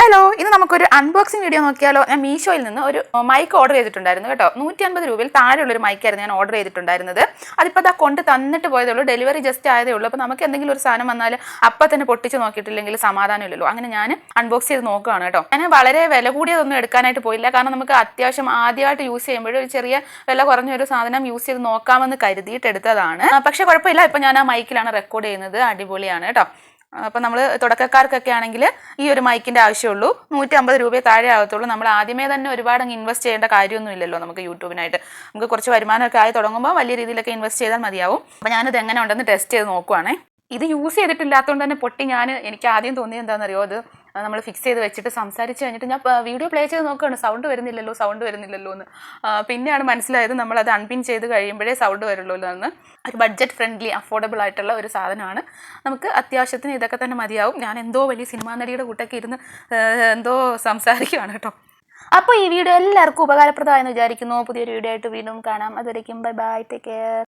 Hello, ഇന്ന് നമുക്കൊരു unboxing video നോക്കിയാലോ. ഞാൻ മീഷോയിൽ നിന്ന് ഒരു മൈക്ക് ഓർഡർ ചെയ്തിട്ടുണ്ടായിരുന്നു കേട്ടോ. 150 രൂപയിൽ താഴെയുള്ളൊരു മൈക്കായിരുന്നു ഞാൻ ഓർഡർ ചെയ്തിട്ടുണ്ടായിരുന്നത്. അതിപ്പോൾ അതാ കൊണ്ട് തന്നിട്ട് പോയതേ ഉള്ളൂ, ഡെലിവറി ജസ്റ്റ് ആയതേ ഉള്ളൂ. അപ്പോൾ നമുക്ക് എന്തെങ്കിലും ഒരു സാധനം വന്നാൽ അപ്പം തന്നെ പൊട്ടിച്ച് നോക്കിയിട്ടില്ലെങ്കിൽ സമാധാനമില്ലല്ലോ. അങ്ങനെ ഞാൻ അൺബോക്സ് ചെയ്ത് നോക്കുകയാണ് കേട്ടോ. ഞാൻ വളരെ വില കൂടിയതൊന്നും എടുക്കാനായിട്ട് പോയില്ല, കാരണം നമുക്ക് അത്യാവശ്യം ആദ്യമായിട്ട് യൂസ് ചെയ്യുമ്പോഴും ഒരു ചെറിയ വില കുറഞ്ഞൊരു സാധനം യൂസ് ചെയ്ത് നോക്കാമെന്ന് കരുതിയിട്ട് എടുത്തതാണ്. പക്ഷേ കുഴപ്പമില്ല, ഇപ്പോൾ ഞാൻ ആ മൈക്കിലാണ് റെക്കോർഡ് ചെയ്യുന്നത്. അടിപൊളിയാണ് കേട്ടോ. അപ്പോൾ നമ്മൾ തുടക്കക്കാർക്കൊക്കെ ആണെങ്കിൽ ഈ ഒരു മൈക്കിൻ്റെ ആവശ്യമുള്ളൂ. 150 രൂപയെ താഴെ ആകത്തുള്ളൂ. നമ്മൾ ആദ്യമേ തന്നെ ഒരുപാട് അങ്ങ് ഇൻവെസ്റ്റ് ചെയ്യേണ്ട കാര്യമൊന്നും ഇല്ലല്ലോ നമുക്ക് യൂട്യൂബിനായിട്ട്. നമുക്ക് കുറച്ച് വരുമാനമൊക്കെ ആയി തുടങ്ങുമ്പോൾ വലിയ രീതിയിലൊക്കെ ഇൻവെസ്റ്റ് ചെയ്താൽ മതിയാവും. അപ്പോൾ ഞാനിത് എങ്ങനെ ഉണ്ടെന്ന് ടെസ്റ്റ് ചെയ്ത് നോക്കുവാണേ. ഇത് യൂസ് ചെയ്തിട്ടില്ലാത്തതുകൊണ്ട് തന്നെ പൊട്ടി എനിക്ക് ആദ്യം തോന്നിയത് എന്താണെന്നറിയോ, അത് നമ്മൾ ഫിക്സ് ചെയ്ത് വെച്ചിട്ട് സംസാരിച്ച് കഴിഞ്ഞിട്ട് ഞാൻ വീഡിയോ പ്ലേ ചെയ്ത് നോക്കുകയാണ്, സൗണ്ട് വരുന്നില്ലല്ലോ എന്ന്. പിന്നെയാണ് മനസ്സിലായത് നമ്മളത് അൺപിൻ ചെയ്ത് കഴിയുമ്പോഴേ സൗണ്ട് വരുള്ളൂ എന്ന്. ഒരു ബഡ്ജറ്റ് ഫ്രണ്ട്ലി അഫോർഡബിൾ ആയിട്ടുള്ള ഒരു സാധനമാണ്. നമുക്ക് അത്യാവശ്യത്തിന് ഇതൊക്കെ തന്നെ മതിയാവും. ഞാൻ എന്തോ വലിയ സിനിമാ നടിയുടെ കൂട്ടൊക്കെ ഇരുന്ന് എന്തോ സംസാരിക്കുകയാണ് കേട്ടോ. അപ്പോൾ ഈ വീഡിയോ എല്ലാവർക്കും ഉപകാരപ്രദമായെന്ന് വിചാരിക്കുന്നു. പുതിയൊരു വീഡിയോ ആയിട്ട് വീണ്ടും കാണാം. അതുവരേക്കും ബൈ ബൈ, ടേക്ക് കെയർ.